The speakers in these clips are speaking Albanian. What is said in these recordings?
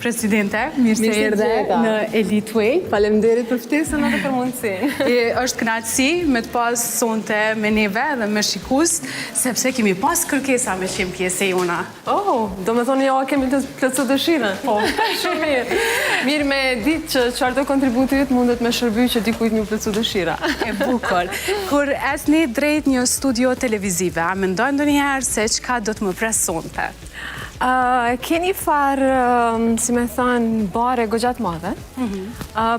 Presidente, mirë se erdhe në Elite Way. Faleminderit për ftesën edhe për mundësinë. Është kënaqësi me të pas sonte me neve dhe me shikus, sepse kemi pas kërkesa me qenë pjesë e jona. Do me thonë ja kemi të plotësu dëshirën. Po, shumë mirë. Mirë me ditë që çfarëdo kontributi yt mundet me shërby që dikujt një plotësu dëshira. E bukur. Kur esni drejt një studio televizive, a mendon ndonjëherë se çka do të më presonte? Keni farë, si me thënë, bare gogjat madhe,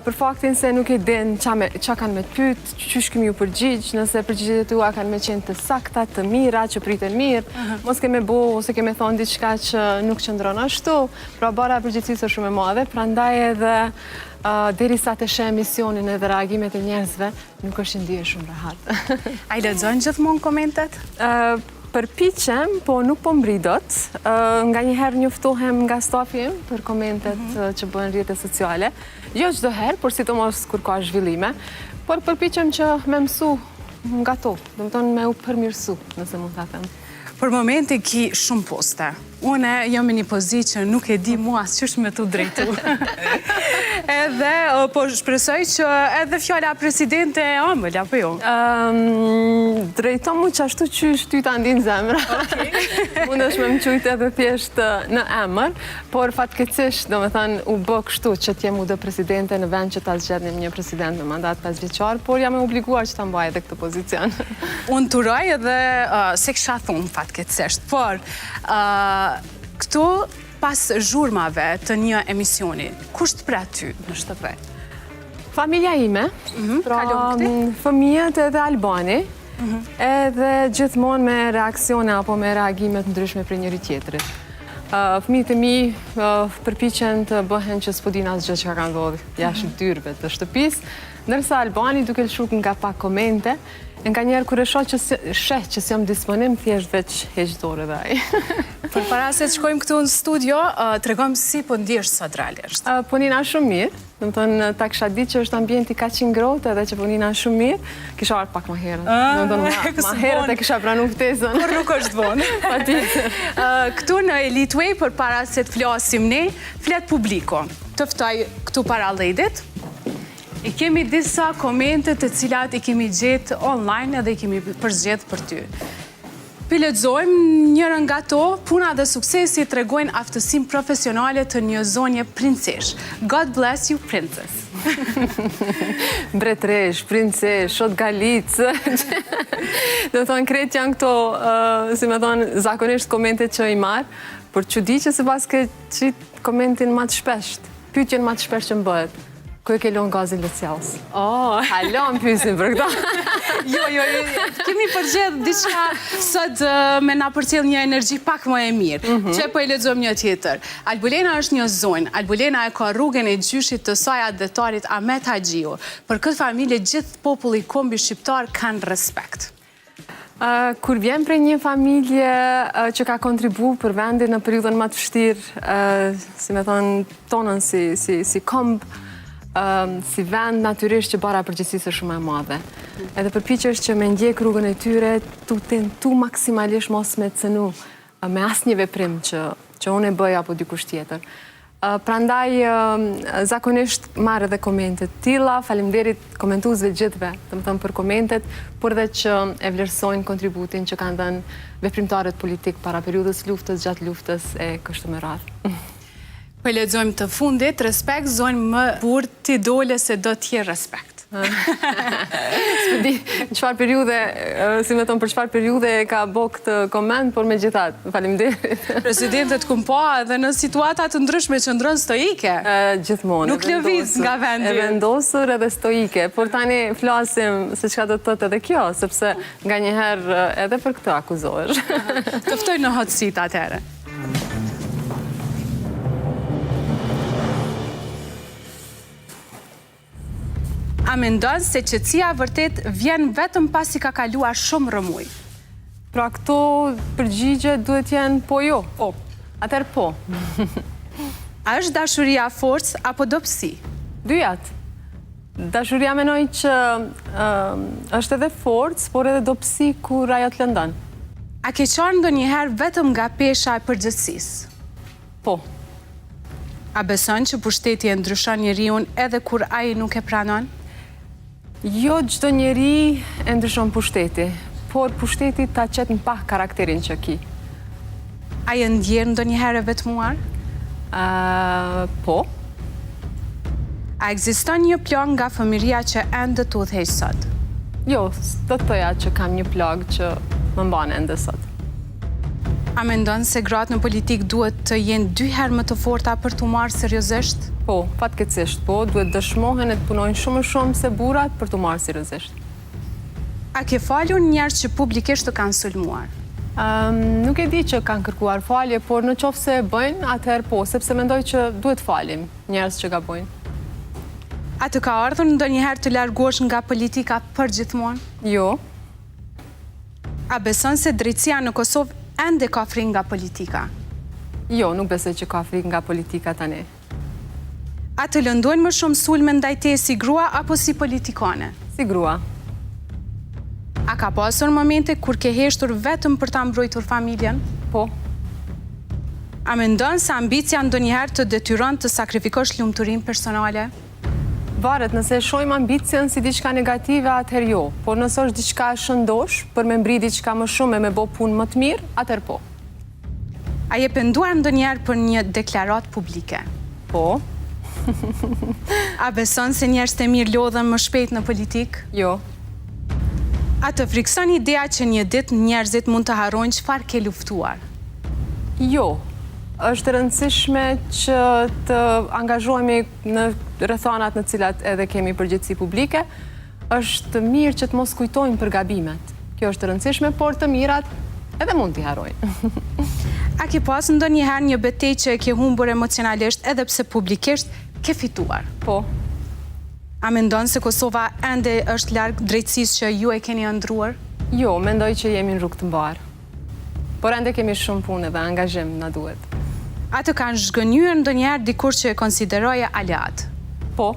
për faktin se nuk e din qa kanë me të pyt, qysh kemi ju përgjigj, nëse përgjigjet tua kanë me qenë të sakta, të mira, që priten mirë, mos keme bo, ose keme thonë diçka që nuk qëndron ashtu, pra bara përgjithësisë është shumë e madhe, prandaj edhe deri sa të shë emisionin edhe reagimet e njerëzve, nuk është ndije shumë rehat. A i lexon gjithmonë komentet? Përpiqem, po nuk po mbridot. Nga njëherë njoftohem nga stafi im për komentet që bëhen rrjetet sociale. Jo çdo herë, por sidomos kur ka zhvillime, por përpiqem që me mësu nga to, do të thonë me u përmirësu, nëse mund ta them. Për momenti ki shumë poste. Une jam në një pozitë që nuk e di mua asgjë me tu drejtu. Edhe, po shpresoj që edhe fjala presidente e ëmbël, apo jo? Drejto mu që ashtu që ty ta ndinë zemra. Mund është me më qujtë edhe thjesht në emër, por fatkeqësisht, do me thënë, u bë kështu që t'jem u dhe presidente në vend që ta zgjedhnim një president me mandat 5 vjeçar, por jam e obliguar që ta mbaj edhe këtë pozicion. Unë turoj edhe se kisha thunë fatkeqësisht, por këtu pas zhurmave të një emisioni, kush të pra ty në shtëpi? Familja ime, pra fëmijët edhe Albani, edhe gjithmonë me reaksione apo me reagimet ndryshme për njëri tjetrit. Fëmijët e mi përpiqen të bëhen që s'po din asgjë që ka ndodhur jashtë dyrëve të shtëpisë, ndërsa Albani duke lëshuar nga pak komente, nga njerë kur e shoh që s'jam disponim, thjesht veç heq dorë dhe ai. Për para se të shkojmë këtu në studio, tregojmë si po ndihesh sot realisht. Po nina shumë mirë, do të thonë ta kisha ditë që është ambienti kaq i ngrohtë edhe që po nina shumë mirë, kisha ardhur pak më herët. Do të thonë më herët e kisha pranuar ftesën. Por nuk është vonë. Patjetër. Këtu në Elite Way, për para se të flasim ne, flet publiku. Të ftoj këtu para lejdet. I kemi disa komente të cilat i kemi gjetë online edhe i kemi përzgjedhë për ty. Lexojmë njërën nga to, puna dhe suksesi tregojnë aftësim profesionale të një zonje princesh. God bless you, princess. Mbretresh, princesh, shot galicë. Do thonë kretë janë këto, si me thonë, zakonisht komente që i marë, por që di që se pas që komentin ma të shpesht, pyetjen ma të shpesht që më bëhet. Ku e ke lënë gazin Leciaus? Halon pyesin për këto. Jo, kemi përgjedhë diçka sot me na përcjell një energji pak më e mirë. Që po e lexojmë një tjetër. Albulena është një zonjë. Albulena e ka rrugën e gjyshit të saj adetarit Ahmet Haxhiu. Për këtë familje gjithë populli kombi shqiptar kanë respekt. Kur vjen prej një familje që ka kontribu për vendin në periudhën më të vështirë, si me thonë tonën si komb, si vend natyrisht që bara përgjithësisë është shumë e madhe. Edhe përpiqesh që me ndjek rrugën e tyre, tu tentu maksimalisht mos me cënu me asnjë veprim që unë e bëj apo dikush tjetër. Prandaj zakonisht marr edhe komente të tilla, faleminderit komentuesve gjithëve, domethënë për komentet, por edhe që e vlerësojnë kontributin që kanë dhënë veprimtarët politik para periudhës luftës, gjatë luftës e kështu me radhë. Po lexojmë të fundit, respekt, zonjë më burr ti dole se do t'je respekt. S'pëdi në çfarë periudhe, si me thonë për çfarë periudhe ka bë këtë koment, por megjithatë, faleminderit. Presidentet kum pa edhe në situata të ndryshme qëndron stoike. Gjithmonë. Nuk lëviz nga vendi. E vendosur edhe stoike, por tani flasim se çka do të thotë edhe kjo, sepse nganjëherë edhe për këtë akuzohesh. Të ftoj në hot seat atëherë. A mendon se qetësia vërtet vjen vetëm pasi ka kaluar shumë rëmuj? Pra këto përgjigje duhet jenë po jo. Po. Atëherë po. A është dashuria forcë apo dobësi? Dyjat. Dashuria menoj që është edhe forcë, por edhe dobësi kur ajo të lëndon. A ke qenë ndonjëherë vetëm nga pesha e përgjithësisë? Po. A beson që pushteti e ndryshon njeriun edhe kur ai nuk e pranon? Jo çdo njeri e ndryshon pushteti, por pushteti ta qet në pak karakterin që ki. A je ndjerë ndonjëherë e vetmuar? Po. A ekziston një plan nga fëmiria që ende të udhëheq sot? Jo, do të thoja që kam një plagë që më mban ende sot. A mendon se gratë në politik duhet të jenë 2 herë më të forta për t'u marrë seriozisht? Po, fatkeqësisht po, duhet dëshmohen e të punojnë shumë se burrat për t'u marrë seriozisht. A ke falur njerëz që publikisht të kanë sulmuar? Nuk e di që kanë kërkuar falje, por në qoftë se e bëjnë, atëherë po, sepse mendoj që duhet falim njerëz që gabojnë. A të ka ardhur ndonjëherë të largosh nga politika përgjithmonë? Jo. A beson se drejtësia në Kosovë ende ka frikë nga politika? Jo, nuk besoj që ka frikë nga politika tani. A të lëndojnë më shumë sulme ndaj teje si grua apo si politikane? Si grua. A ka pasur momente kur ke heshtur vetëm për ta mbrojtur familjen? Po. A mendon se ambicia ndonjëherë të detyron të sakrifikosh lumturinë personale? Varet, nëse shohim ambicien si diçka negative, atëherë jo. Por nëse është diçka e shëndosh, për me mbri diçka më shumë e me bo punë më të mirë, atëherë po. A je penduar ndonjëherë për një deklaratë publike? Po. A beson se njerëz të mirë lodhen më shpejt në politik? Jo. A të frikson ideja që një ditë njerëzit mund të harrojnë çfarë ke luftuar? Jo. Është rëndësishme që të angazhohemi në rrethanat në cilat edhe kemi përgjegjësi publike. Është mirë që të mos kujtojmë për gabimet. Kjo është rëndësishme, por të mirat edhe mund t'i harrojnë. A ke pas ndonjëherë një betejë që e ke humbur emocionalisht edhe pse publikisht ke fituar? Po. A mendon se Kosova ende është larg drejtësisë që ju e keni ëndruar? Jo, mendoj që jemi në rrugë të mbarë. Por ende kemi shumë punë dhe angazhim na duhet. A të kanë zhgënjur ndonjëherë dikush që e konsideroje aleat? Po.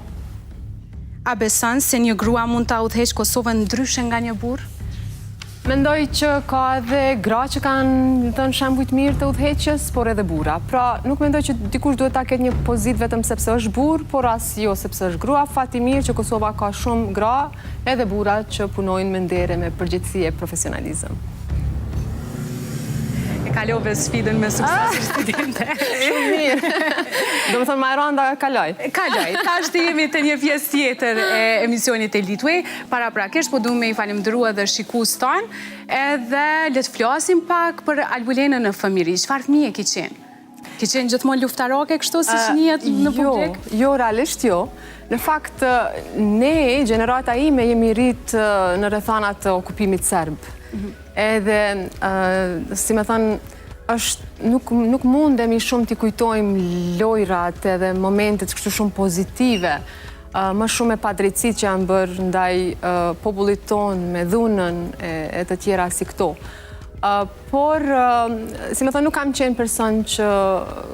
A beson se një grua mund ta udhëheqë Kosovën ndryshe nga një burr? Mendoj që ka edhe gra që kanë dhënë shembuj të mirë të udhëheqjes, por edhe burra. Pra, nuk mendoj që dikush duhet ta ketë një pozitë vetëm sepse është burr, por as jo sepse është grua. Fati mirë që Kosova ka shumë gra, edhe burra që punojnë me ndere, me përgjegjësi e profesionalizëm. Kalove sfidën me sukses studente. Shumë mirë. Do më thënë Majranda kaloj. Kaloj. Tash të jemi të një pjesë tjetër e emisionit Eliteway. Paraprakisht po duam me i falenderua dhe shikues tanë, edhe le të flasim pak për Albulenën në fëmijëri. Çfarë fëmijë ke qenë? Ke qenë gjithmonë luftarake kështu siç njihet në publik? Jo, realisht jo. Në fakt, ne, gjenerata ime, jemi rrit në rrethanat të okupimit serb. Edhe, si me thënë, nuk mundemi shumë t'i kujtojmë lojrat edhe momentet kështu shumë pozitive, më shumë e padrejtësit që janë bërë ndaj popullit tonë me dhunën e të tjera si këto. Por, si me thënë, nuk kam qenë person që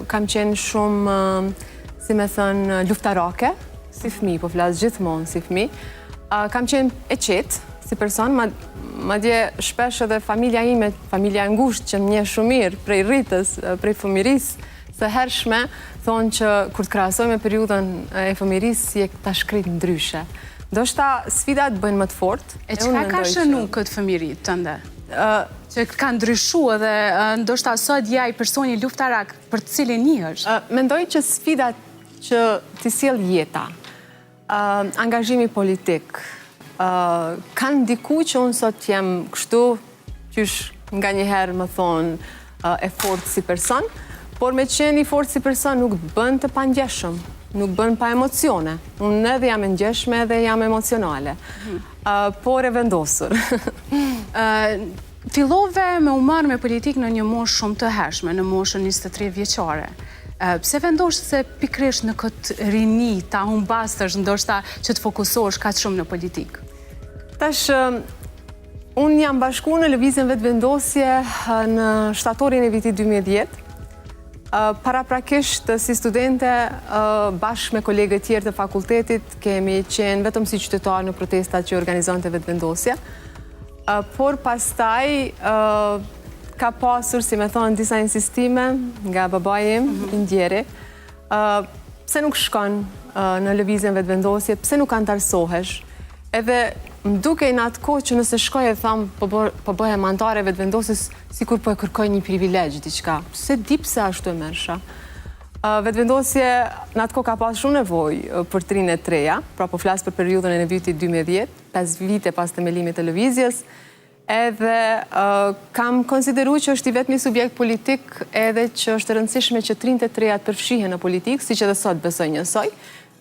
kam qenë shumë, si me thënë, luftarake, si fëmi, po flasë gjithmonë si fëmi. Kam qenë e qetë, si person, ma dje shpesh edhe familja ime, familja e ngushtë që më njeh shumë mirë, prej rritës, prej fëmirisë, së hershme, thonë që kur të krahasoj me periudhën e fëmirisë, si e ta shkrit ndryshe. Ndoshta sfidat bëjnë më të fortë. E çka ka shënu këtë fëmijëri tënde? Që ka ndryshuar dhe ndoshta sot je ai personi luftarak për të cilin njihesh? Mendoj që sfidat që t'i sjell jeta, angazhimi politik, kanë ndiku që unë sot jem kështu, qysh nga njëherë më thonë e fortë si person, por me qenë i fortë si person nuk bën të pangjeshëm, nuk bën pa emocione. Unë edhe jam e ngjeshme edhe jam emocionale, por e vendosur. Fillove me u marrë me politikë në një moshë shumë të hershme, në moshën 23 vjeçare. Pse vendosh se pikrisht në këtë rini ta humbastësh ndoshta që të fokusohesh kaq shumë në politikë? Tash, unë jam bashku në lëvizjen vetëvendosje në shtatorin e vitit 2010. Paraprakisht si studente, bashkë me kolegët tjerë të fakultetit, kemi qenë vetëm si qytetar në protestat që organizonte vetëvendosja. Por pastaj ka pasur, si me thonë, disa insistime nga babai im, Indjeri, Pse nuk shkon në lëvizjen vetëvendosje, pse nuk antarësohesh, edhe më dukej në atë kohë që nëse shkoj e thamë po bëhem antare vetëvendosjes, sikur po e kërkoj një privilegj diçka. Se di pse ashtu e merrsha. Vetëvendosje në atë kohë ka pas shumë nevojë për trinë e treja, pra po flas për periudhën e vitit 2010, 5 vite pas themelimit të lëvizjes, edhe kam konsideru që është i vetmi subjekt politik edhe që është rëndësishme që trinë e treja të përfshihen në politikë, si që dhe sot besoj njësoj,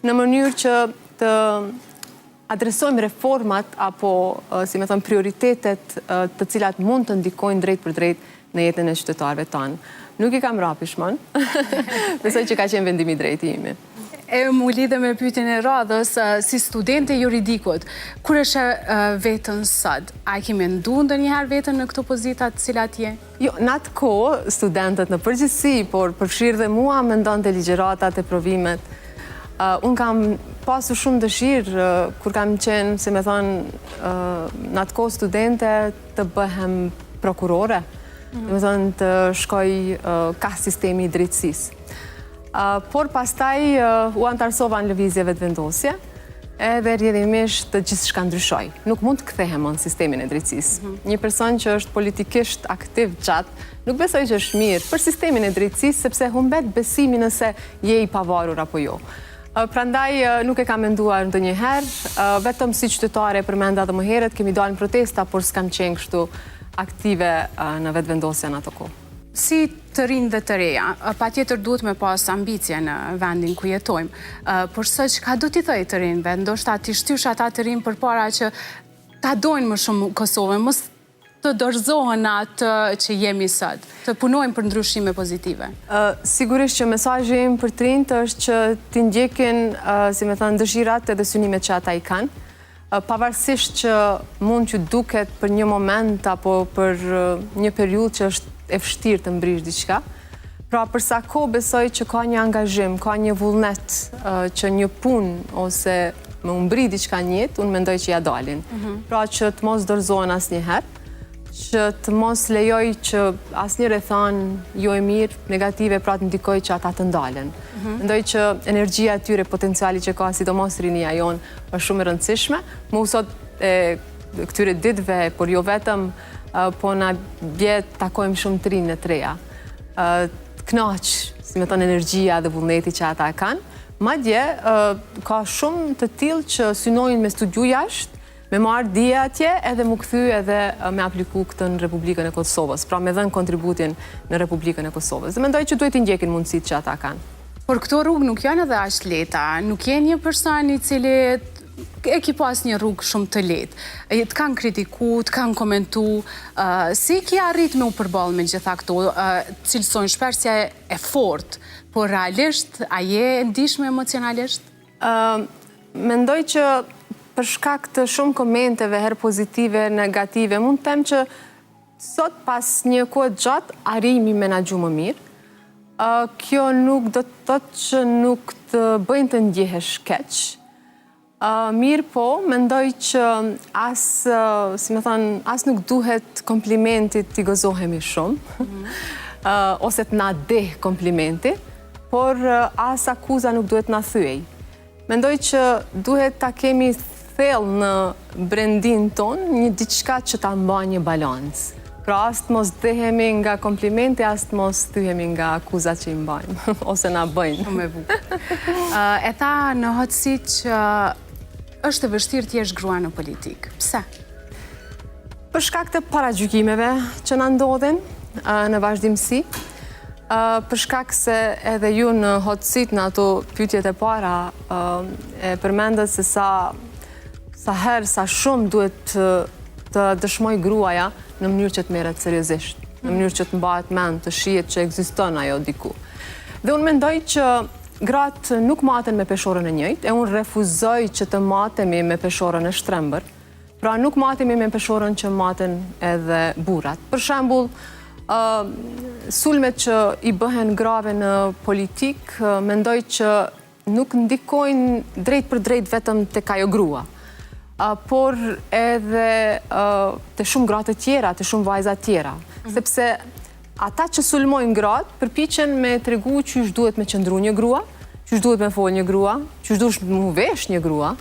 në mënyrë që të adresojmë reformat apo, si me thëmë, prioritetet të cilat mund të ndikojnë drejt për drejt në jetën e qytetarëve tanë. Nuk i kam rapishmon, besoj që ka qenë vendimi drejti imi. E mu lidhe me pyetjen e radhës, si studente juridikut, kur është vetën sot? A ki mendu ndonjëherë vetën në këto pozitat cilat je? Jo, në atë kohë, studentët në përgjithësi, por përfshirë dhe mua mendon të ligjeratat e provimet. Unë kam pasu shumë dëshirë, kur kam qenë, si me thonë, në atë kohë studente të bëhem prokurore, me thonë të shkoj ka sistemi i drejtësisë. Por pastaj u antarësova në lëvizje vetëvendosje edhe rrjedhimisht të gjithë shka ndryshoj. Nuk mund të kthehem në sistemin e drejtësisë. Një person që është politikisht aktiv gjatë, nuk besoj që është mirë për sistemin e drejtësisë, sepse humbet besimi nëse je i pavarur apo jo. Prandaj nuk e kam menduar ndonjëherë, vetëm si qytetare përmenda dhe më herët, kemi dalë në protesta, por s'kam qenë kështu aktive në vetëvendosja në ato kohë. Si të rinj dhe të reja, pa tjetër duhet me pas ambicje në vendin ku jetojmë, por së që ka du t'i thëj të rinjve, ndoshta t'i shtysh ata të rinj për para që ta dojnë më shumë Kosovën, mos të dorëzohen atë që jemi sot, të punojmë për ndryshime pozitive. Sigurisht që mesazhi im për të rinjt është që t'i ndjekin, si me thënë, dëshirat edhe synimet që ata i kanë, pavarësisht që mund që duket për një moment apo për një periudhë që është e vështirë të mbrish diçka. Pra përsa kohë besoj që ka një angazhim, ka një vullnet që një punë ose me mbri diçka në jetë, unë mendoj që ja dalin. Pra që të mos dorëzohen asnjëherë, që të mos lejoj që asnjë rrethon jo e mirë, negative, pra të ndikoj që ata të ndalen. Mendoj që energjia e tyre, potenciali që ka, sidomos rinia jonë, është shumë e rëndësishme. Mu sot këtyre ditëve, por jo vetëm, po na bje takojmë shumë të rinë në treja. Të knaq, si me thonë, energjia dhe vullneti që ata kanë. Madje, ka shumë të tillë që synojnë me studiu jashtë, me marrë dije atje, edhe mu kthy edhe me apliku këtë në Republikën e Kosovës, pra me dhënë kontributin në Republikën e Kosovës. Dhe mendoj që duhet t'i ndjekin mundësitë që ata kanë. Por këto rrugë nuk janë edhe aq lehta, nuk je një person i cili e ki pas një rrugë shumë të lehtë. Të kanë kritiku, të kanë komentu, si ki arrit me u përballë me gjitha këto, cilësojnë shpesh e fort, por realisht, a je ndihshme emocionalisht? Mendoj që për shkak të shumë komenteve, herë pozitive, negative, mund të them që sot pas një kohë gjatë arrimi menaxhu më mirë. Kjo nuk do të thotë që nuk të bëjnë të ndjehesh keq. Mirë po, mendoj që as nuk duhet komplimentit t'i gëzohemi shumë, ose t'na deh komplimenti, por as akuza nuk duhet na thyej. Mendoj që duhet ta kemi thellë në brendin ton një diçka që ta mbajë një balancë. Pra as të mos dehemi nga komplimenti, as të mos thyhemi nga akuzat që i mbajmë, ose na bëjnë. Shumë e bukur. E tha në hotësi që është e vështirë t'jesh grua në politikë. Pse? Për shkak të paragjykimeve që na ndodhin në vazhdimsi, për shkak se edhe ju në hotësit në ato pyetjet e para e përmendët se sa herë, sa shumë duhet të dëshmoj gruaja në mënyrë që të merret seriozisht, në mënyrë që të mbahet mend, të shihet që ekziston ajo diku. Dhe unë mendoj që gratë nuk maten me peshorën e njëjtë, e unë refuzoj që të matemi me peshorën e shtrembër, pra nuk matemi me peshorën që maten edhe burrat. Për shembull, sulmet që i bëhen grave në politik, mendoj që nuk ndikojnë drejt për drejt vetëm tek ajo grua, por edhe të shumë gratë të tjera, të shumë vajza të tjera, sepse ata që sulmojnë gratë përpiqen me tregu qysh duhet me qëndru një grua, qysh duhet me fol një grua, qysh duhet mu vesh një grua,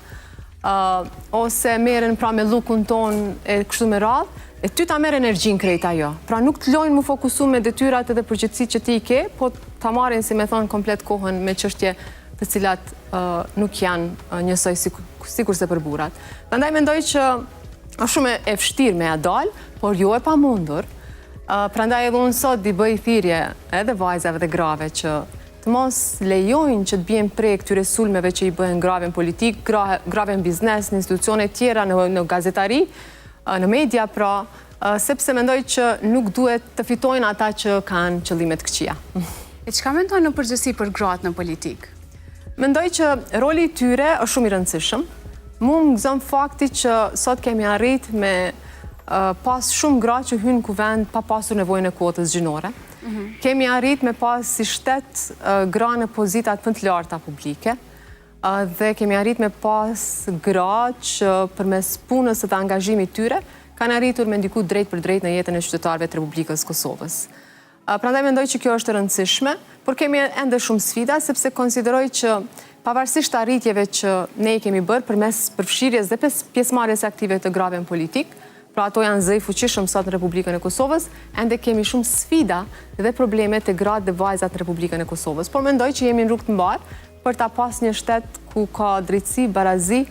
ose merren pra me lukun ton e kështu me radhë, e ty ta merr energjin krejt ajo. Pra nuk të lojnë mu fokusu me detyrat edhe përgjithësitë që ti i ke, po ta marrin, si me thonë, komplet kohën me çështje të cilat nuk janë njësoj sikur se për burrat. Prandaj mendoj që është shumë e vështirë me ja dal, por jo e pamundur. Prandaj edhe unë sot di bëj thirrje edhe vajzave dhe grave që të mos lejojnë që të bien prej këtyre sulmeve që i bëhen grave në politik, grave në biznes, në institucione tjera, në gazetari, në media, pra, sepse mendoj që nuk duhet të fitojnë ata që kanë qëllimet këqija. E çka mendon në përgjithësi për gratë në politik? Mendoj që roli i tyre është shumë i rëndësishëm. Mu më gëzon fakti që sot kemi arrit me pas shumë gra që hynë në kuvend pa pasur nevojën e kuotës gjinore. Kemi arrit me pas si shtet gra në pozitat më të larta publike dhe kemi arrit me pas gra që përmes punës së të angazhimit tyre kanë arritur me ndiku drejt për drejt në jetën e qytetarëve të Republikës Kosovës. Prandaj mendoj që kjo është e rëndësishme, por kemi ende shumë sfida, sepse konsideroj që pavarësisht arritjeve që ne i kemi bërë përmes përfshirjes dhe pjesëmarrjes aktive të grave në politik, pra ato janë zëj fuqishëm sot në Republikën e Kosovës, ende kemi shumë sfida dhe probleme të gratë dhe vajzat në Republikën e Kosovës. Por mendoj që jemi në rrugë të mbarë për ta pas një shtet ku ka drejtësi, barazi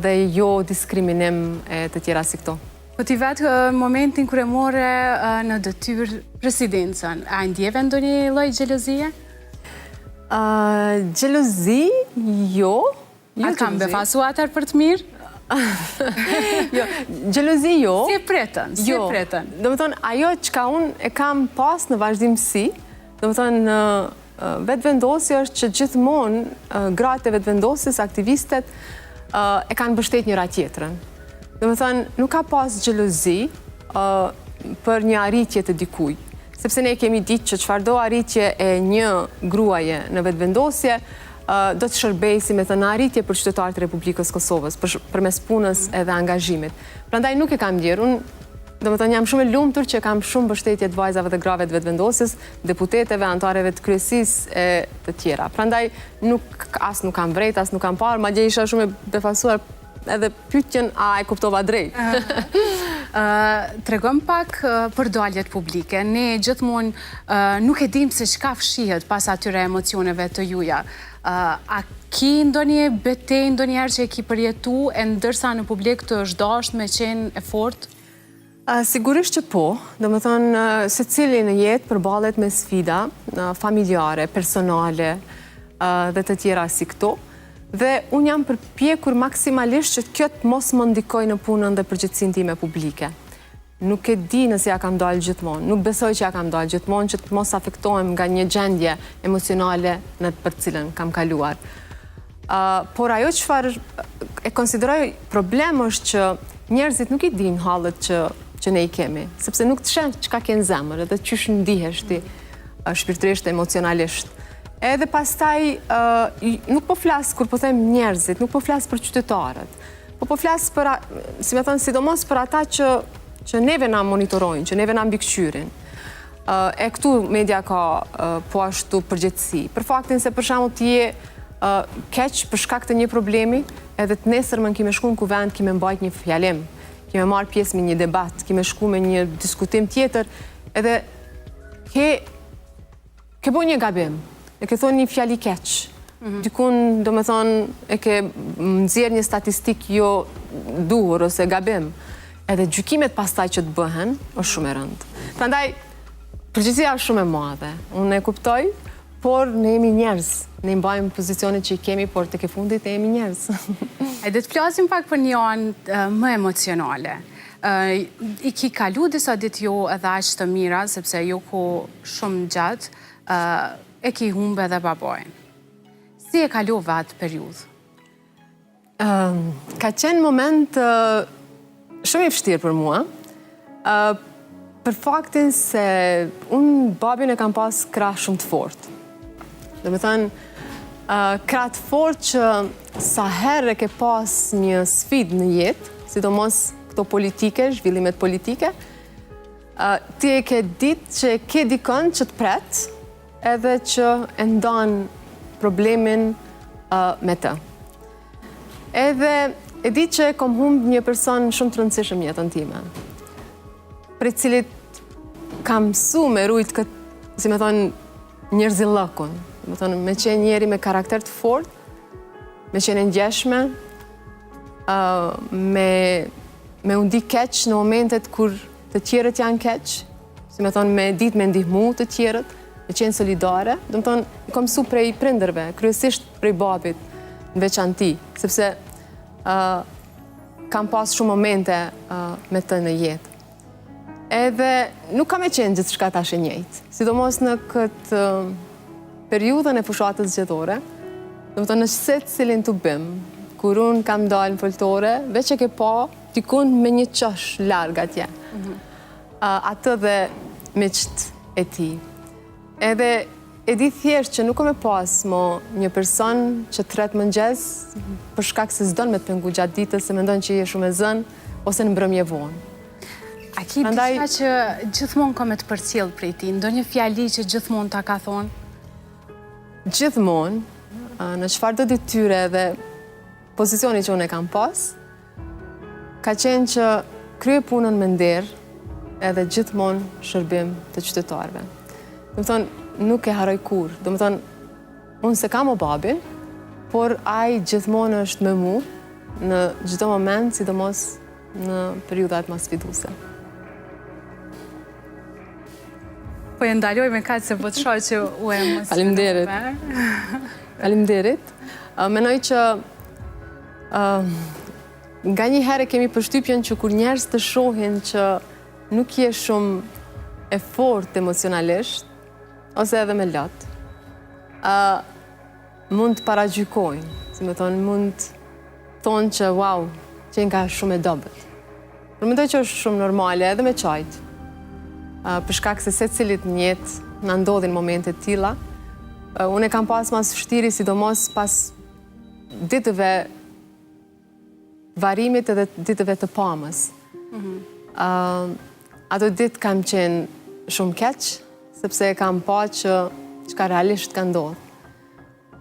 dhe jo diskriminim e të tjera si këto. Po ti vetë momentin kër e more në detyrë presidencën, a ndjeve ndonjë lloj xhelozie? Xhelozi, jo. A kam befasu atër për të mirë? Jo, xhelozi jo. Si e pretën? Si e pretën? Do më thonë, ajo që unë e kam pas në vazhdimësi, do më thonë, vetëvendosja është që gjithmonë gratë e vetëvendosjes, aktivistet, e kanë mbështet njëra tjetrën. Do më thonë, nuk ka pas xhelozi për një arritje të dikuj. Sepse ne kemi ditë që çfarëdo arritje e një gruaje në vetëvendosje do të shërbej, si me thënë, arritje për qytetarët e Republikës Kosovës, përmes punës edhe angazhimit. Prandaj nuk e kam ndjerë. Unë, do më thënë, jam shumë e lumtur që kam shumë mbështetje të vajzave dhe grave të vetëvendosjes, deputeteve, antareve të kryesisë e të tjera. Prandaj as nuk kam vrejt, as nuk kam parë, madje isha shumë e befasuar edhe pyetjen a e kuptova drejt. Tregom pak për daljet publike. Ne gjithmonë nuk e dim se çka fshihet pas atyre emocioneve të juja. A ki ndonjë betejë ndonjëherë që e ki përjetu, e ndërsa në publik të është dashur me qenë e fortë? Sigurisht që po. Do më thonë, secili në jetë përballet me sfida familjare, personale dhe të tjera si këto. Dhe unë jam përpjekur maksimalisht që kjo të mos më ndikoj në punën dhe përgjithësinë time publike. Nuk e di nëse ja kam dalë gjithmonë, nuk besoj që ja kam dalë gjithmonë, që të mos afektohem nga një gjendje emocionale në për cilën kam kaluar. Por ajo çfarë e konsideroj problem është që njerëzit nuk i dinë hallet që ne i kemi, sepse nuk të sheh çka ke në zemër edhe çysh ndihesh ti shpirtërisht, emocionalisht. Edhe pastaj nuk po flas kur po them njerëzit, nuk po flas për qytetarët, po flas për, si me thënë, sidomos për ata që neve na monitorojnë, që neve na mbikëqyrin. E këtu media ka po ashtu përgjegjësi. Për faktin se për shembull ti je keq për shkak të një problemi, edhe të nesërmën kime shku në kuvend, kime mbajt një fjalim, kime marrë pjesë me një debat, kime shku me një diskutim tjetër, edhe ke bo një gabim, e ke thonë një fjali keq. Dikun, do me thonë, e ke nxjerrë një statistik jo duhur ose gabim. Edhe gjykimet pastaj që të bëhen, është shumë e rëndë. Prandaj, përgjegjësia është shumë e madhe. Unë e kuptoj, por ne jemi njerëz. Ne mbajmë pozicionet që i kemi, por tek e fundit ne jemi njerëz. E dhe të flasim pak për një anë më emocionale. I ki kalu disa ditë jo edhe aq të mira, sepse jo ku shumë gjatë, e ki humbe dhe babajnë. Si e kalove atë periudhë? Ka qenë moment shumë i vështirë për mua, për faktin se unë babin e kam pas krah shumë të fortë. Dhe me thënë, krah të fortë që sa herë e ke pas një sfidë në jetë, sidomos këto politike, zhvillimet politike, ti e ke ditë që ke dikën që të pretë, edhe që e ndonë problemin me të. Edhe e di që kom humb një person shumë të rëndësishëm në jetën time, për cilit kam mësu me rujt këtë, si me thonë, njerëzillëkun. Me qenë njeri me karakter të fort, me qenë ndjeshme, me undi keq në momentet kur të tjerët janë keq, si me thonë, me ditë me ndihmu të tjerët, me qenë solidare. Do më thonë, kom mësu prej prindërve, kryesisht prej babit, në veçanti, sepse kam pas shumë momente me të në jetë. Edhe nuk kam e qenë gjithë shka tash e njëjtë, sidomos në këtë periudhën e fushatës zgjedhore, do më thonë në setë cilin të bim, kur unë kam dalë në foltore, veç e ke pa, dikun me një qosh larg atje. Atë dhe miqt e ti. Edhe e di thjesht që nuk kam e pas një person që të tret mëngjes për shkak se s'don me të pengu gjatë ditës, se mendon që je shumë e zën, ose në mbrëmje vonë. A ki diçka që gjithmonë ka me të përcjell prej ti? Ndonjë fjali që gjithmonë ta ka thonë? Gjithmonë, në çfarë do detyre dhe pozicioni që unë e kam pas, ka qenë që krye punën me nder edhe gjithmonë shërbim të qytetarëve. Do të thonë, nuk e harroj kurrë. Do të thonë, unë se kam o babin, por ai gjithmonë është me mu në çdo moment, sidomos në periudhat më sfiduese. Po e ndaloj me kaq se po të shoh që u emocionove. Faleminderit. Faleminderit. Menoj që nga një herë kemi përshtypjen që kur njerëz të shohin që nuk je shumë e fortë emocionalisht, ose edhe me lot, mund të paragjykojnë, si me thonë, mund të thonë që wow, që nga shumë e dobët. Por mendoj që është shumë normale edhe me qajt, për shkak se secilit në jetë na ndodhin momente të tilla. Unë e kam pas mas vështiri, sidomos pas ditëve varimit edhe ditëve të pamës. Ato ditë kam qenë shumë keq, sepse kam pa që çka realisht ka ndodhur.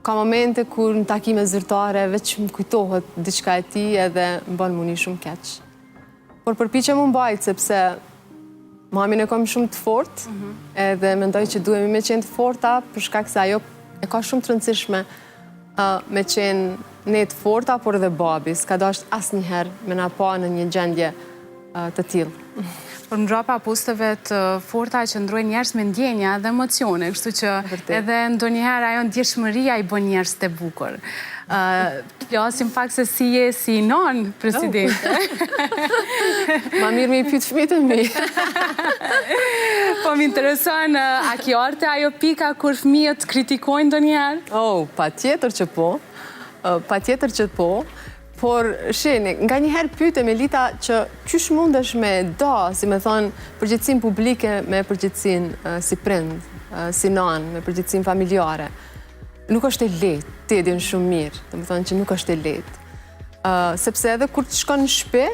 Ka momente kur në takime zyrtare veç më kujtohet diçka e tij edhe më bën muni shumë keq. Por përpiqem u mbajt sepse mamin e kam shumë të fortë, edhe mendoj që duhemi me qenë të forta, për shkak se ajo e ka shumë të rëndësishme me qenë ne të forta, por edhe babi, s'ka dashur asnjëherë me na pa në një gjendje të tillë. Por mbrapa posteve të forta qëndrojnë njerëz me ndjenja dhe emocione, kështu që edhe ndonjëherë ajo ndjeshmëria i bën njerëz të bukur. Flasim pak se si je si non, presidente. Ma mirë me i pyet fëmijët e mi. Po më a kjo arte ajo pika kur fëmijët kritikojnë ndonjëherë? Oh, patjetër që po. Patjetër që po. Por, sheni, nga njëherë pyte Melita që qysh mundesh me si me thonë, përgjithësin publike me përgjithësin si prind, si nan, me përgjithësin familjare. Nuk është e lehtë, ti e din shumë mirë, dhe me thonë që nuk është e lehtë. Sepse edhe kur të shkon në shtëpi,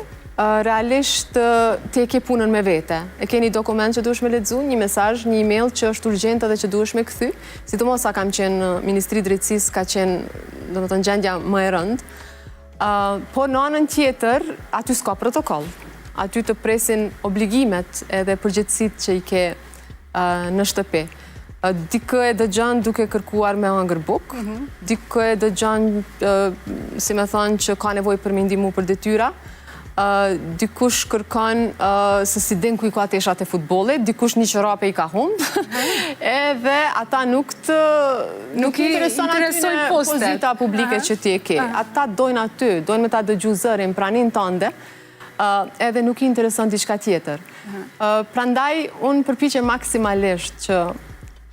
realisht ti e ke punën me vete. E ke një dokument që duhesh me lexu, një mesazh, një email që është urgjent edhe që duhesh me kthy. Sidomos sa kam qenë në Ministri i Drejtësisë, ka qenë, domethënë, gjendja më e rëndë. Po në anën tjetër, aty s'ka protokoll. Aty të presin obligimet edhe përgjegjësitë që i ke në shtëpi. Dikë e dëgjon duke kërkuar me hëngër bukë, dikë e dëgjon, si me thonë, që ka nevojë për me ndihmu për detyra, dikush kërkon se si din ku i ka teshat e futbollit, dikush një çorape i ka humbë, edhe ata nuk i intereson aty në pozita publike që ti e ke. Ata dojnë aty, dojnë me ta dëgju zërin, pranin tënde, edhe nuk i intereson diçka tjetër. Prandaj, unë përpiqem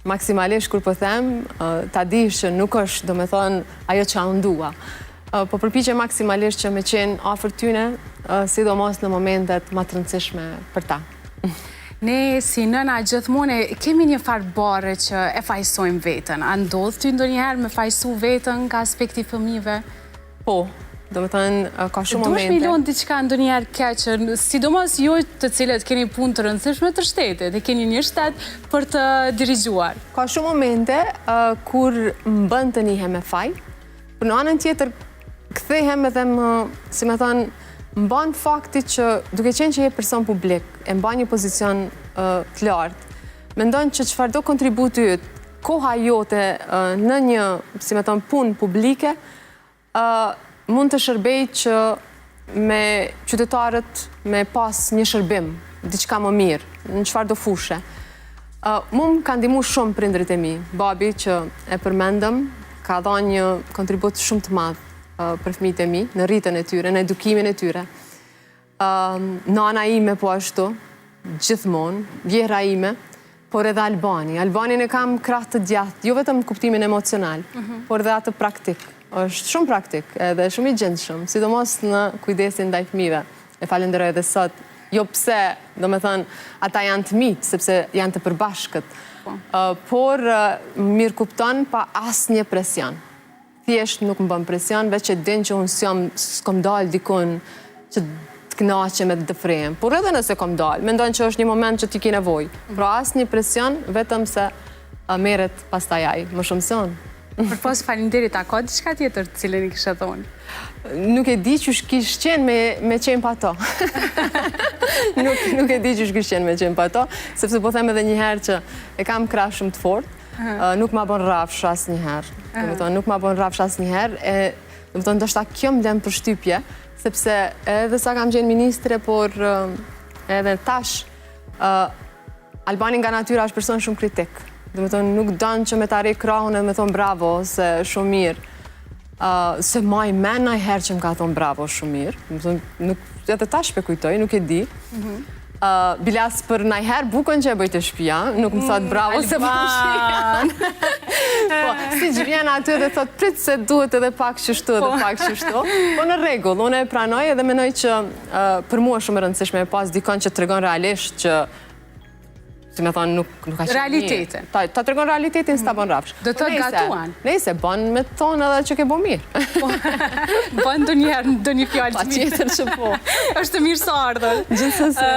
maksimalisht kur po them, ta dish që nuk është, do me thonë, ajo që a undua. Po përpiqem maksimalisht që me qenë afër tyne, sidomos në momentet më të rëndësishme për ta. Ne si nëna gjithmonë kemi një farë bare që e fajsojmë vetën. A ndodh ty ndonjëherë me fajsu vetën nga aspekti fëmijëve? Po, do me thënë, ka shumë Duhesh me momente. lonë diçka ndonjëherë keqën, sidomos ju të cilët keni punë të rëndësishme të shtetit, e keni një shtet për të dirigjuar. Ka shumë momente kur më bën të njihem me faj, për në anën tjetër kthehem edhe më, si me thënë, më bën fakti që duke qenë që je person publik, e mban një pozicion të lartë, mendon që çfarëdo kontributi yt, koha jote në një, si me thënë, punë publike, mund të shërbej që me qytetarët me pas një shërbim, diçka më mirë, në çfarëdo fushë. Mu më ka ndihmu shumë prindrit e mi. Babi që e përmendëm, ka dhënë një kontribut shumë të madh për fëmijët e mi, në rritjen e tyre, në edukimin e tyre. Nana ime po ashtu, gjithmonë, vjera ime, por edhe Albani. Albanin e kam krah të djathtë, jo vetëm kuptimin emocional, por edhe atë praktik. Është shumë praktik, edhe shumë i gjendshëm, sidomos në kujdesin ndaj fëmijëve. E falenderoj edhe sot. Jo pse, do me thënë, ata janë të mitë, sepse janë të përbashkët, por mirë kupton pa asnjë presion. Thjesht nuk më bën presion, veç që din që unë s'kom dalë dikun që të kënaqem e të dëfrejem. Por edhe nëse kom dalë, mendon që është një moment që ti ki nevojë. Pra asnjë presion, vetëm se merret pastaj ai, më shumë se unë. Për pos faleminderit, a ka diçka tjetër të cilën i kishe thonë? Nuk e di që kish qenë me qenë pa to. Nuk e di që kish qenë me qenë pa to, sepse po them edhe njëherë që e kam krah shumë të fortë, nuk ma bën rrafsh asnjëherë. Nuk ma bën rrafsh asnjëherë, do të thonë ndoshta kjo më lën përshtypje, sepse edhe sa kam qenë ministre, por edhe tash Albani nga natyra është person shumë kritik. Do me thonë, nuk dënë që me ta rej krahun edhe me thonë bravo, se shumë mirë. Se maj men najherë që më ka thonë bravo shumë mirë. Edhe ta shpekujtoj, nuk e di. Bilas për najherë bukën që e bëjt e shpia, nuk më thotë bravo se përshia. Si që vjen aty edhe thotë pritë se duhet edhe pak qështu edhe pak qështu. Po në regull, unë e pranoj edhe menoj që për mua shumë e rëndësishme e pas dikon që të tregon realisht që si me thonë, nuk ka qenë Realitetin. Ta tregon realitetin, s'ta bën rrafsh. Do të gatuan. Nejse, bën me thonë edhe që ke bo mirë. Bën ndonjëherë ndonjë fjalë të mirë. Patjetër që po. Është mirë sa ardhur. Gjithsesi.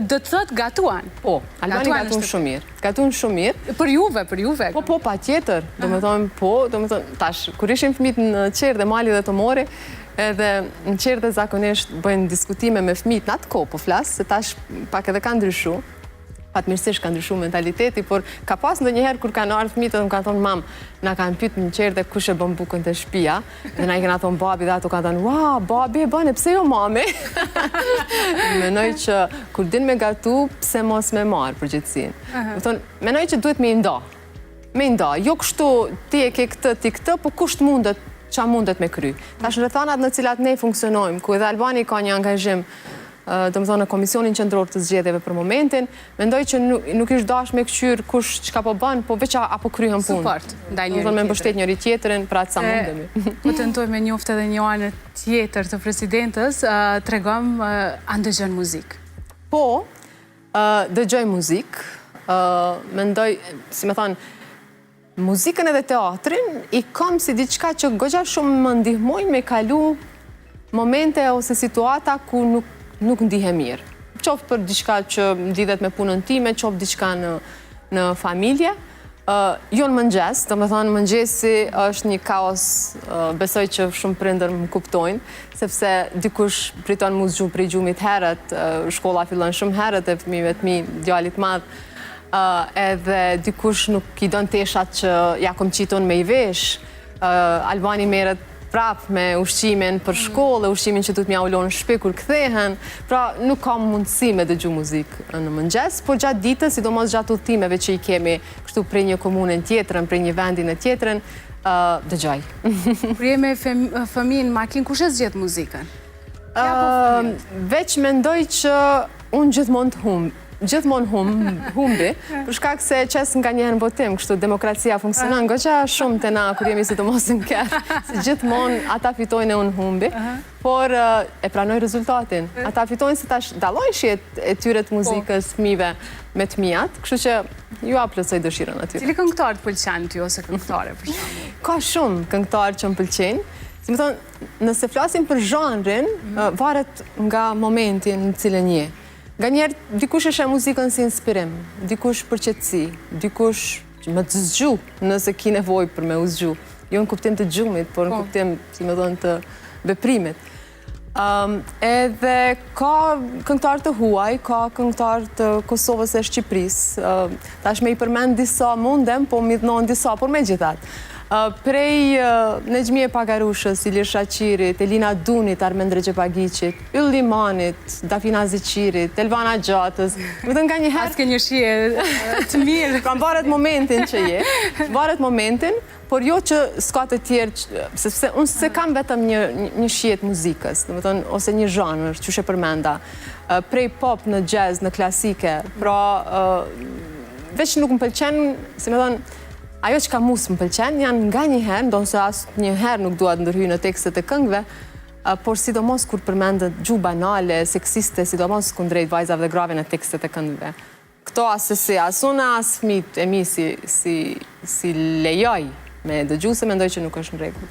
Do të thotë gatuan. Po, Albani gatun shumë mirë. Gatun shumë mirë. Për juve. Po, patjetër. Do me thonë, tash, kur ishim fëmijët në Qerë dhe Mali dhe Tomori, edhe në Qerë dhe zakonisht bëjnë diskutime me fëmijët në atë kohë, po flas, se tash pak edhe ka ndryshu. Fatmirësisht ka ndryshu mentaliteti, por ka pas ndonjëherë kur kanë ardhur fëmijët dhe më kanë thonë mam, na kanë pyet në Qerë dhe kush e bën bukën të shtëpia, dhe na i kena thonë babi dhe ato kanë thonë, "Wow, babi e bën, pse jo mami?" Menoj që kur din me gatu, pse mos me marr përgjithësinë. Do thonë, menoj që duhet me nda. Me nda, jo kështu ti e ke këtë, ti këtë, po kusht mundet, qa mundet me kry. Tash në rrethanat në cilat ne funksionojmë, ku edhe Albani ka një angazhim do më thonë në Komisionin Qendror të Zgjedhjeve për momentin, mendoj që nuk ishtë dash me këqyr kush çka po bën, po veç apo kryhen punë. Suport, ndaj njëri tjetrit. Me mbështet njëri tjetrin, pra atë sa mundemi. Po tentoj me njoftë edhe një anë tjetër të presidentës, tregom a ndëgjon muzikë. Po, dëgjoj muzikë, mendoj, si me thonë, muzikën edhe teatrin i kam si diçka që goxha shumë më ndihmojnë me kalu momente ose situata ku nuk ndihe mirë. Qoftë për diçka që lidhet me punën time, qoftë diçka në familje. Jo në mëngjes, do me thonë mëngjesi është një kaos, besoj që shumë prindër më kuptojnë, sepse dikush priton mu zgjumë prej gjumit herët, shkolla fillon shumë herët e fëmijëve të mi, djalit madh, edhe dikush nuk i don teshat që ja kom qiton me i vesh, Albani merret prap me ushqimin për shkollë, ushqimin që duhet m'ja ulonë në shtëpi kur kthehen. Pra nuk kam mundësi me dëgju muzikë në mëngjes, por gjatë ditës, sidomos gjatë udhëtimeve që i kemi kështu prej një komunën tjetrën, prej një vendin e tjetrën, dëgjoj. Kur je me fëmijën në makinë, kush e zgjedh muzikën? Veç mendoj që unë gjithmonë humbi, për shkak se qes nga njëherë në votim, kështu demokracia funksionon, goxha shumë të na, kur jemi sidomos në kërë, se gjithmonë ata fitojnë e unë humbi, por e pranoj rezultatin. Ata fitojnë se tash dalojnë shiet e tyre të muzikës fëmijëve me të mijat, kështu që ju aplësoj dëshirën aty. Cili këngëtar të pëlqen ty ose këngëtare për shembull? Ka shumë këngëtarë që më pëlqejnë, Si më thonë, nëse flasim për zhanrin, varet nga momentin në cilën je. Nga njerë, dikush e shë muzikën si inspirim, dikush për qetësi, dikush më të zgju, nëse ki nevoj për me u zgju. Jo në kuptim të gjumit, por në kuptim, si më thonë, të veprimit. Edhe ka këngëtar të huaj, ka këngëtar të Kosovës e Shqipërisë. Tash me i përmend disa mundem, po mi dhënon disa, por me gjithat. Prej Nexhmije Pagarushës, Ilir Shaqirit, Elina Dunit, Armend Rexhepagiqit, Yll Limanit, Dafina Ziqirit, Elvana Gjatës. Më të nga një herë... Aske një shije të mirë. Pra varet momentin që je, varet momentin, por jo që s'ka të tjerë, sepse unë se kam vetëm një shijet muzikës, ose një zhanër, që she përmenda, prej pop në jazz, në klasike, pra veç nuk më pëlqen, si me thonë, ajo që ka mus më pëlqen, janë nga një herë, ndonë se asë një herë nuk duat ndërhy në tekstet e këngve, por sidomos kur përmendët gjuhë banale, seksiste, sidomos kundrejt vajzave dhe grave në tekstet e këngve. Këto asësi, asuna asë fmit e mi si lejoj me dëgju, se mendoj që nuk është në rregull.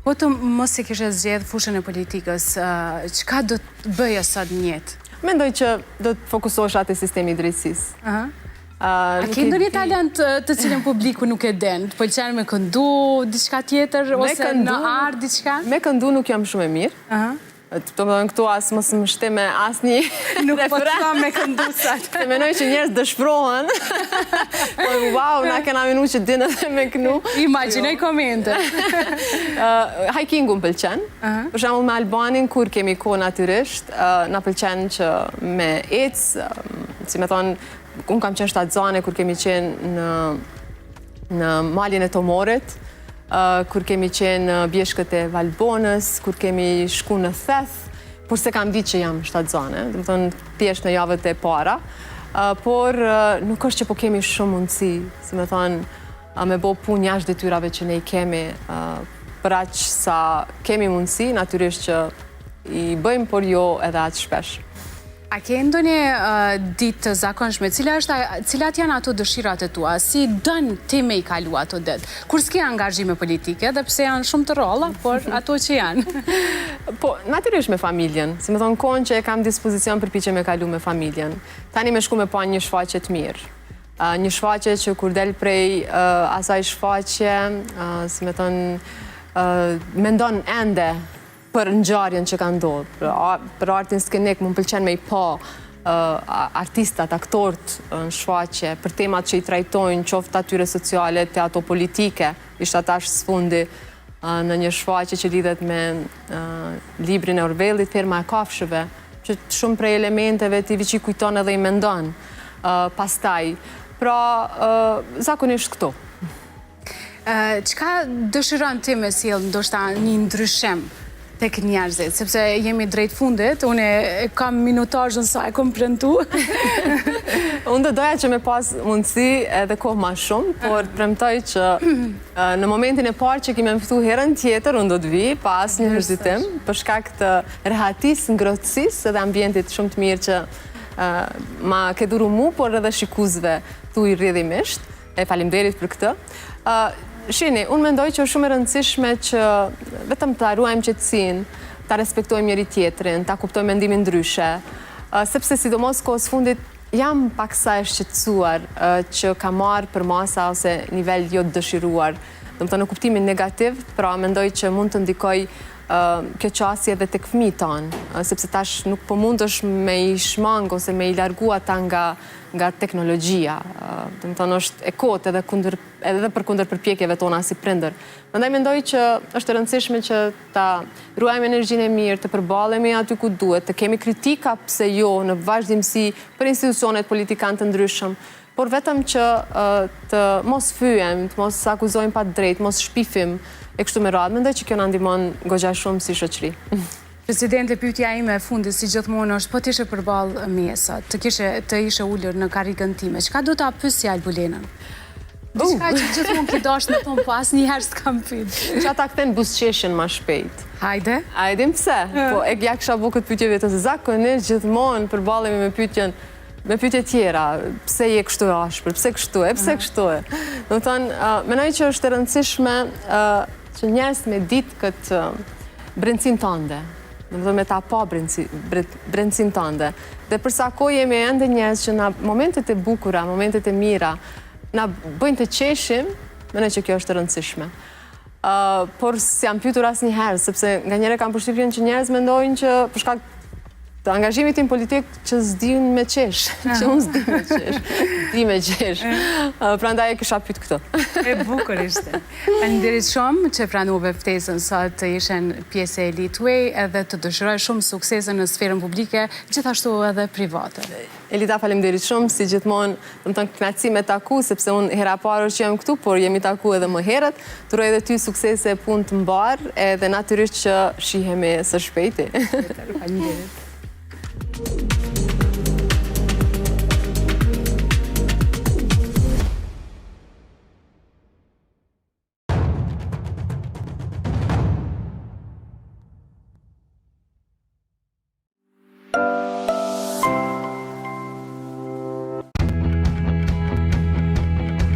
Po të mos e kishe zgjedh fushën e politikës, çka do të bëje sot në jetë? Mendoj që do të fokusohesh atë sistemi i drejtësisë. A ke ndonjë talent të cilën publiku nuk e den? Të pëlqen me këndu, diçka tjetër, ose në art, diçka? Me këndu nuk jam shumë e mirë. Të më dhënë këtu asë mos më shte me asë një nuk po të kam me këndusat. Se menoj që njerës dëshpërohen. Wow, na kena minu që dinë edhe me kënu. Imaginoj komente. Hikingu më pëlqen. Për shembull me Albanin, kur kemi kohë natyrisht, na pëlqen që me ecë, si me thonë, unë kam qenë shtatzane kur kemi qenë në malin e Tomorit, kur kemi qenë në bjeshkët e Valbonës, kur kemi shku në Theth, por se kam ditë që jam shtatzane, dhe më thonë thjesht në javët e para, por nuk është që po kemi shumë mundësi, si me thonë, me bo punë jashtë detyrave që ne i kemi, për aq sa kemi mundësi, natyrisht që i bëjmë, por jo edhe aq shpesh. A ke ndonjë ditë të zakonshme, cilat janë ato dëshirat e tua, si dën ti me i kalu ato det? Kur s'ke angazhime politike, dhe pse janë shumë të rolla, por ato që janë. Po, natyrisht me familjen, si me thonë kohën që e kam dispozicion përpiqe me kalu me familjen. Tani me shku me pa një shfaqe të mirë. Një shfaqe që kur del prej asaj shfaqe, si me thonë, mendon ende për ngjarjen që ka ndodhur. Për artin skenik më pëlqen me i pa artistat, aktorët në shfaqje, për temat që i trajtojnë, qoftë atyre sociale, te ato politike, ishte atash sfundi në një shfaqje që lidhet me librin e Orwellit, Ferma e kafshëve, që shumë prej elementeve ti viçi kujton edhe i mendon. Pastaj, pra zakonisht këto. Çka dëshiron ti me sjell ndoshta një ndryshim tek njerëzit, sepse jemi drejt fundit, unë e kam minutazhën sa e kom premtu. Unë do doja që me pas mundësi edhe kohë ma shumë, por premtoj që në momentin e parë që kime mëftu herën tjetër, unë do të vi pas një hërzitim, për shkak të rehatisë, ngrohtësisë edhe ambientit shumë të mirë që ma ke duru mu, por edhe shikuzve tu i rrjedhimisht, e faleminderit për këtë. Shini, unë mendoj që është shumë e rëndësishme që vetëm të ruajmë qetësinë, ta respektojmë njëri tjetrin, ta kuptojmë mendimin ndryshe, sepse sidomos kohës fundit jam paksa e shqetësuar që ka marrë për masa ose nivel jo të dëshiruar. Do të thonë në kuptimin negativ, pra mendoj që mund të ndikoj kjo qasje edhe tek fëmijët tanë, sepse tash nuk po mundesh me i shmang ose me i largu ata nga teknologjia. Do të thonë është e kotë edhe për kundër përpjekjeve tona si prindër. Prandaj mendoj që është e rëndësishme që ta ruajmë energjinë e mirë, të përballemi aty ku duhet, të kemi kritika pse jo në vazhdimsi për institucionet politikanë të ndryshëm, por vetëm që të mos fyem, të mos akuzojmë pa drejt, mos shpifim e kështu me radhë. Mendoj që kjo na ndihmon goxha shumë si shoqëri. Presidente, pyetja ime e fundit si gjithmonë është, po t'ishe përballë mesat, të ishe ulur në karrikën time, çka do ta pyesja Albulenën? Diçka që gjithmonë ki dashur me thonë, po asnjëherë s'kam pyet. Që ata kthen buzëqeshin më shpejt. Hajde. A e dim pse? Po e ja kisha bu këtë pyetje vetë, zakonisht gjithmonë përballemi me pyetje tjera, pse je kështu e ashpër, pse kështu e, pse kështu e. Do të thonë, mendoj që është e rëndësishme që njerëz me ditë këtë brendësin tënde, dhe me ta pa brendësin tënde. Dhe përsa kohë jemi ende njerëz që na momentet e bukura, momentet e mira, na bëjnë të qeshim, mendoj që kjo është e rëndësishme. Por s'jam pyetur asnjëherë, sepse nganjëherë kam përshtypjen që njerëz mendojnë që për shkak të angazhimit tim politik që s'din me qesh, që unë s'di me qesh, di me qesh. Prandaj e kisha pyet këtë. E bukur ishte. Faleminderit shumë që pranove ftesën sot të ishen pjesë e Elite Way edhe të dëshiroj shumë suksese në sferën publike, gjithashtu edhe private. Elita, faleminderit shumë, si gjithmonë, do të thënë kënaqësi me taku, sepse unë hera parë që jam këtu, por jemi taku edhe më herët. Turoj edhe ty suksese, punë të mbarë, edhe natyrisht që shihemi së shpejti. Faleminderit.